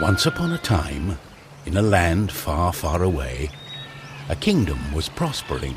Once upon a time, in a land far, far away, a kingdom was prospering.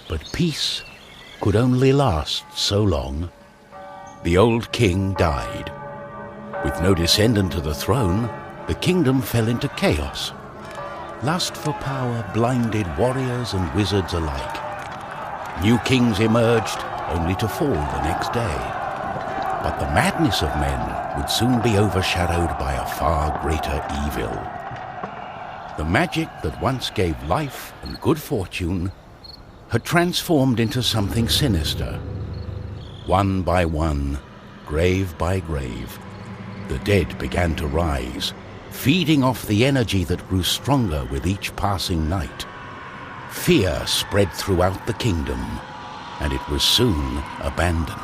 But peace could only last so long. The old king died. With no descendant to the throne, the kingdom fell into chaos. Lust for power blinded warriors and wizards alike. New kings emerged, only to fall the next day. But the madness of men would soon be overshadowed by a far greater evil. The magic that once gave life and good fortune had transformed into something sinister. One by one, grave by grave, the dead began to rise, feeding off the energy that grew stronger with each passing night. Fear spread throughout the kingdom, and it was soon abandoned.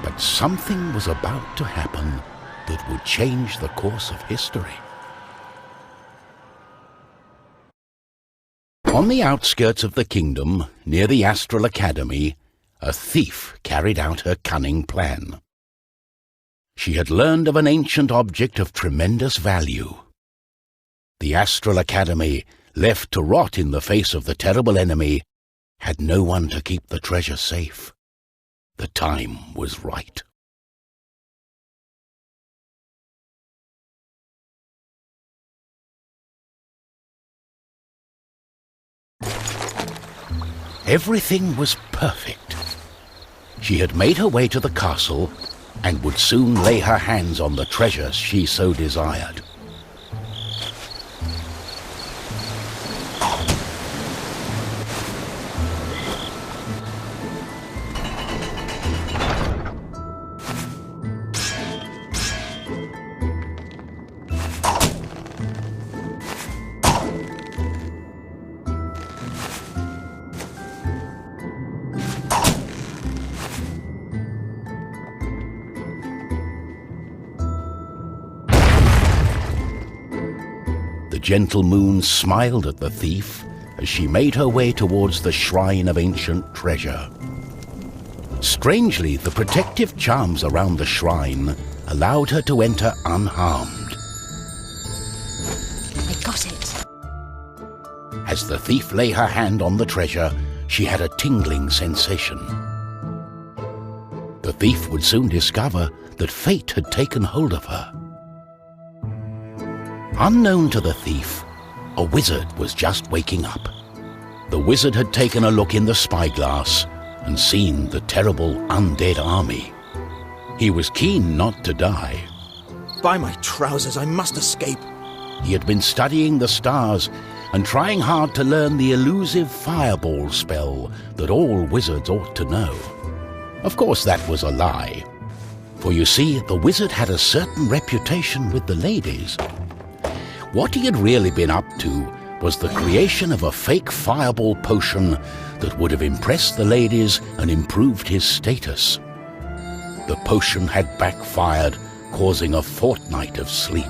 But something was about to happen that would change the course of history. On the outskirts of the kingdom, near the Astral Academy, a thief carried out her cunning plan. She had learned of an ancient object of tremendous value. The Astral Academy, left to rot in the face of the terrible enemy, had no one to keep the treasure safe. The time was right. Everything was perfect. She had made her way to the castle and would soon lay her hands on the treasure she so desired. The gentle moon smiled at the thief as she made her way towards the shrine of ancient treasure. Strangely, the protective charms around the shrine allowed her to enter unharmed. I got it. As the thief lay her hand on the treasure, she had a tingling sensation. The thief would soon discover that fate had taken hold of her. Unknown to the thief, a wizard was just waking up. The wizard had taken a look in the spyglass and seen the terrible undead army. He was keen not to die. By my trousers, I must escape. He had been studying the stars and trying hard to learn the elusive fireball spell that all wizards ought to know. Of course, that was a lie. For you see, the wizard had a certain reputation with the ladies. What he had really been up to was the creation of a fake fireball potion that would have impressed the ladies and improved his status. The potion had backfired, causing a fortnight of sleep.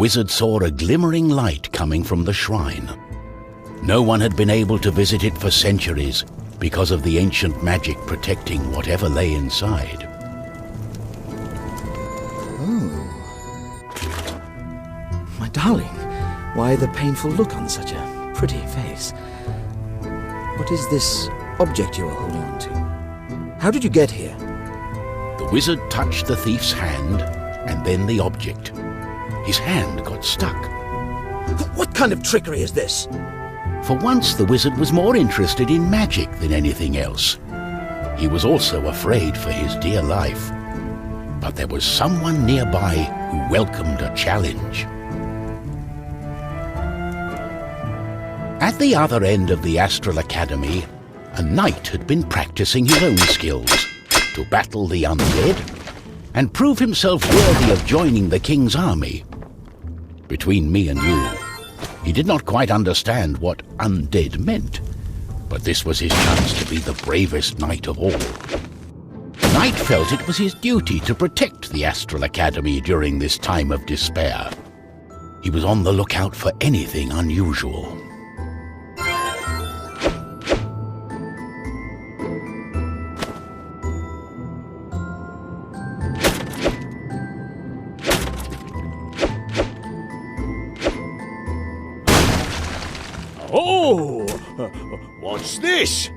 wizard saw a glimmering light coming from the shrine. No one had been able to visit it for centuries because of the ancient magic protecting whatever lay inside. My darling, why the painful look on such a pretty face? What is this object you are holding on to? How did you get here? The wizard touched the thief's hand and then the object. His hand got stuck. What kind of trickery is this? For once, the wizard was more interested in magic than anything else. He was also afraid for his dear life. But there was someone nearby who welcomed a challenge. At the other end of the Astral Academy, a knight had been practicing his own skills to battle the undead and prove himself worthy of joining the king's army. Between me and you, he did not quite understand what undead meant, but this was his chance to be the bravest knight of all. The knight felt it was his duty to protect the Astral Academy during this time of despair. He was on the lookout for anything unusual. Oh, what's this?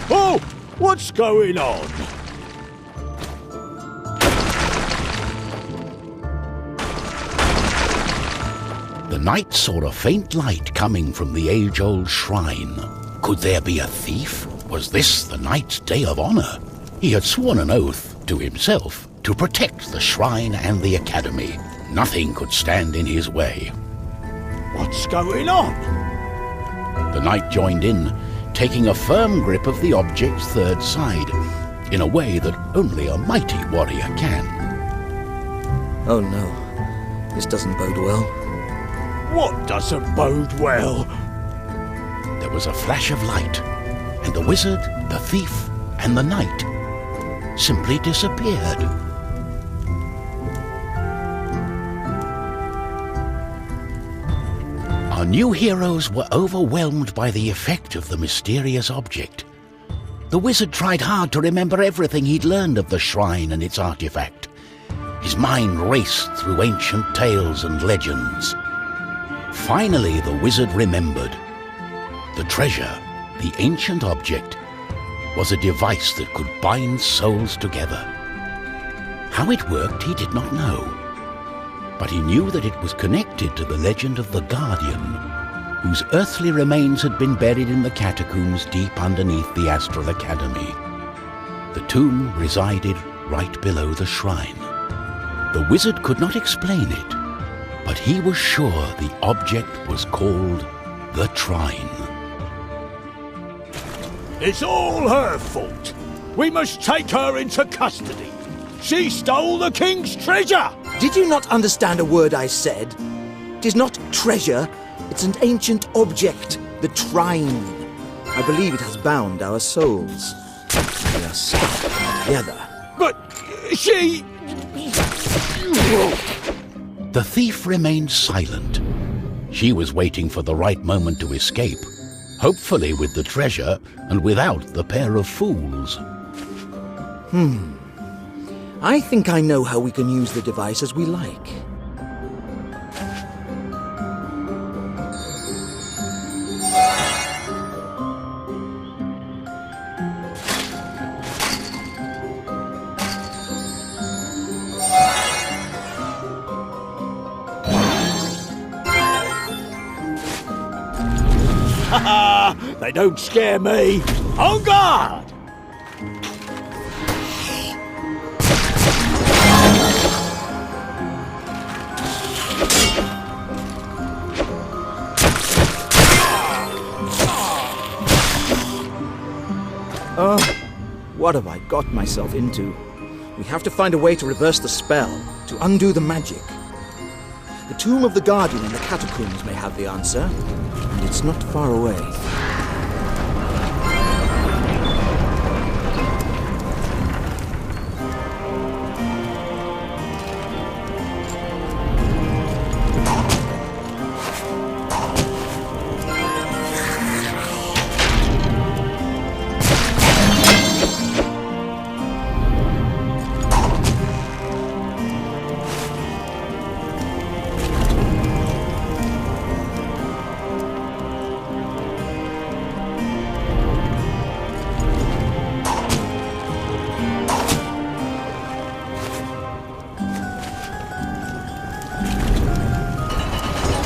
Oh, what's going on? The knight saw a faint light coming from the age-old shrine. Could there be a thief? Was this the knight's day of honor? He had sworn an oath to himself to protect the shrine and the academy. Nothing could stand in his way. What's going on? The knight joined in, taking a firm grip of the object's third side, in a way that only a mighty warrior can. Oh no, this doesn't bode well. What doesn't bode well? There was a flash of light, and the wizard, the thief, and the knight simply disappeared. Our new heroes were overwhelmed by the effect of the mysterious object. The wizard tried hard to remember everything he'd learned of the shrine and its artifact. His mind raced through ancient tales and legends. Finally, the wizard remembered. The treasure, the ancient object, was a device that could bind souls together. How it worked, he did not know. But he knew that it was connected to the legend of the Guardian, whose earthly remains had been buried in the catacombs deep underneath the Astral Academy. The tomb resided right below the shrine. The wizard could not explain it, but he was sure the object was called the Trine. It's all her fault. We must take her into custody. She stole the king's treasure! Did you not understand a word I said? It is not treasure, it's an ancient object, the Trine. I believe it has bound our souls. We are stuck together. But she... The thief remained silent. She was waiting for the right moment to escape, hopefully with the treasure and without the pair of fools. I think I know how we can use the device as we like. They don't scare me. On guard! Oh, what have I got myself into? We have to find a way to reverse the spell, to undo the magic. The tomb of the Guardian in the catacombs may have the answer, and it's not far away.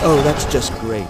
Oh, that's just great.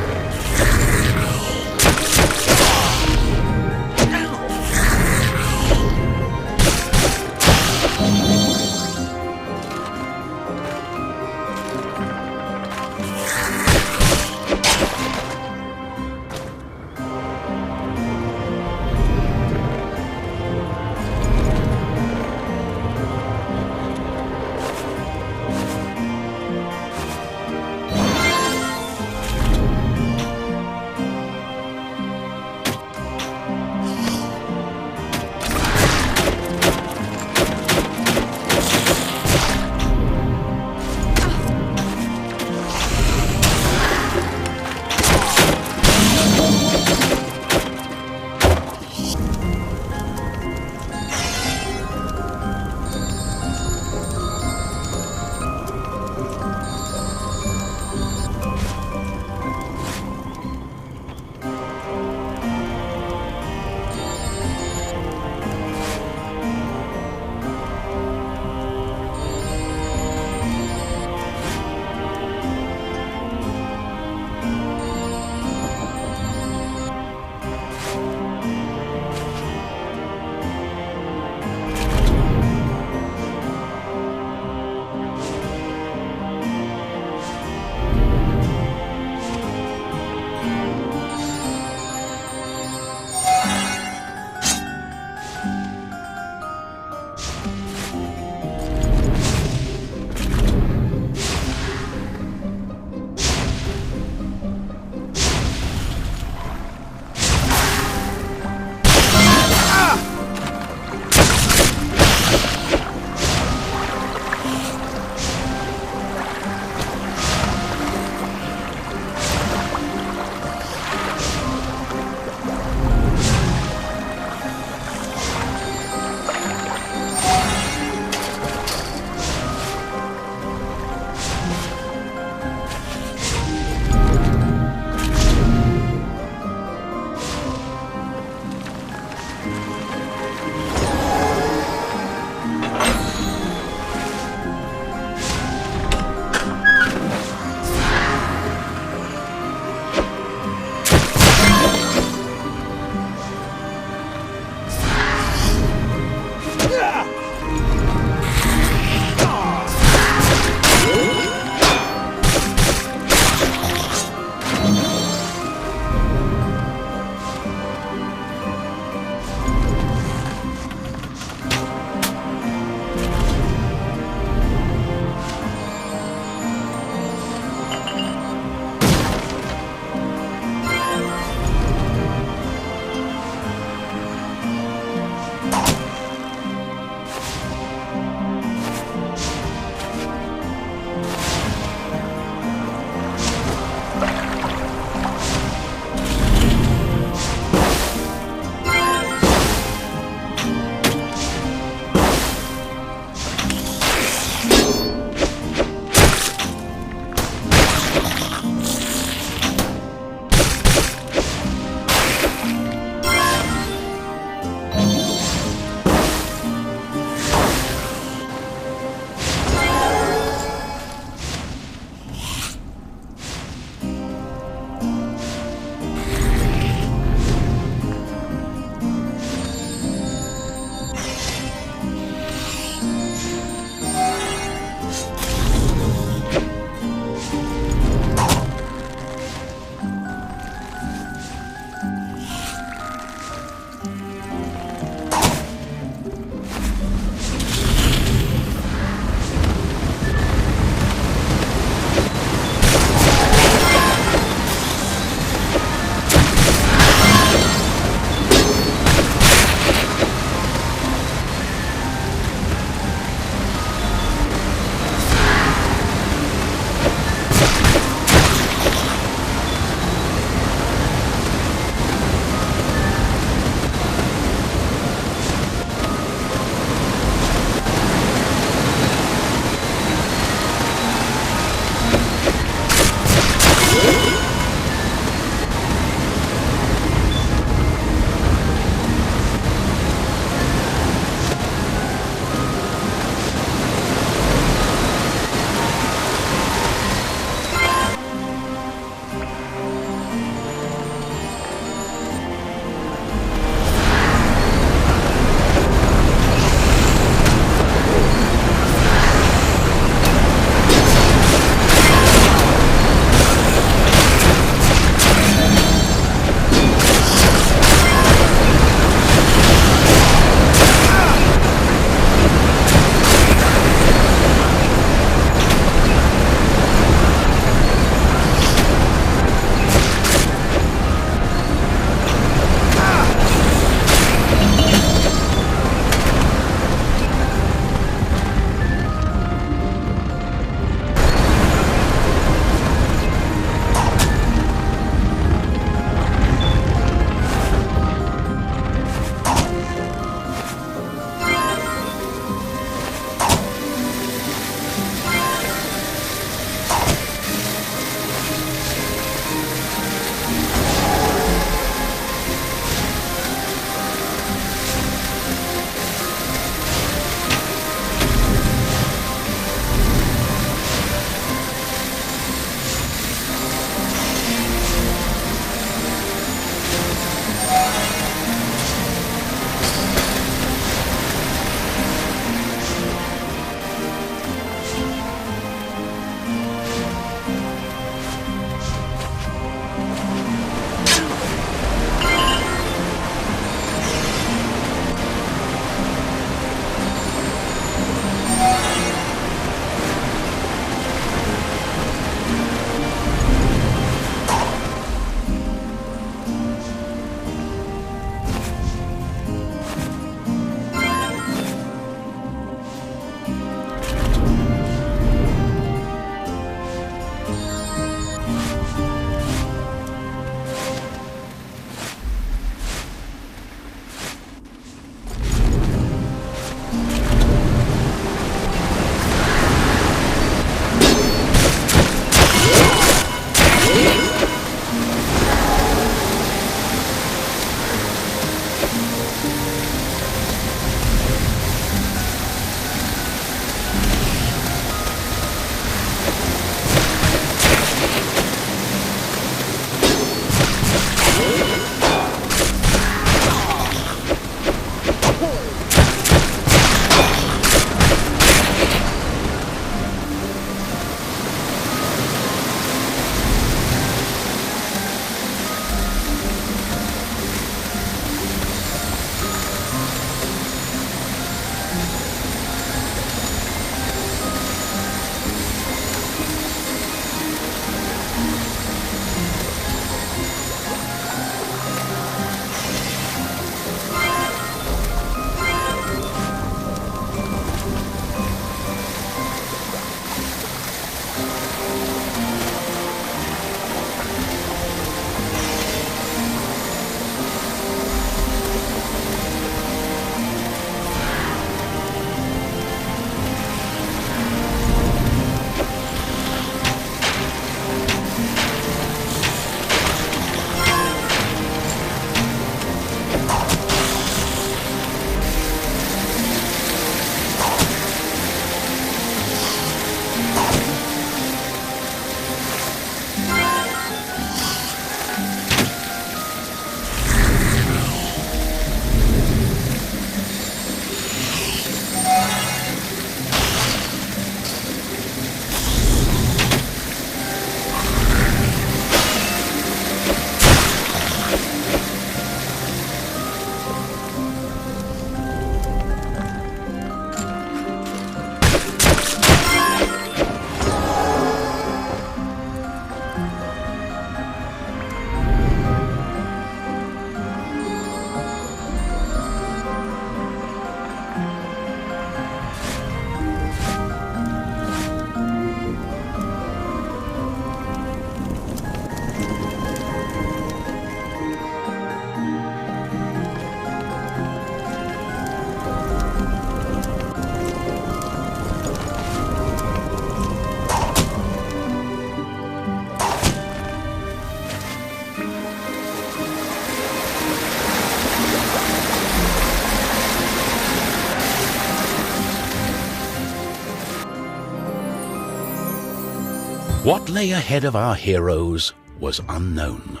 What lay ahead of our heroes was unknown.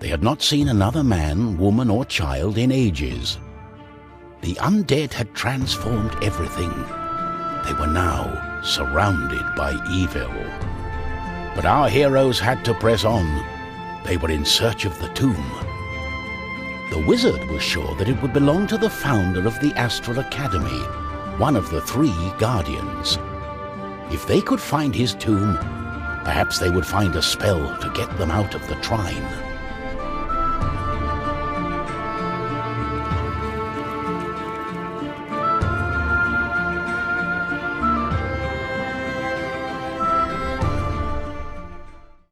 They had not seen another man, woman, or child in ages. The undead had transformed everything. They were now surrounded by evil. But our heroes had to press on. They were in search of the tomb. The wizard was sure that it would belong to the founder of the Astral Academy, one of the 3 guardians. If they could find his tomb, perhaps they would find a spell to get them out of the Trine.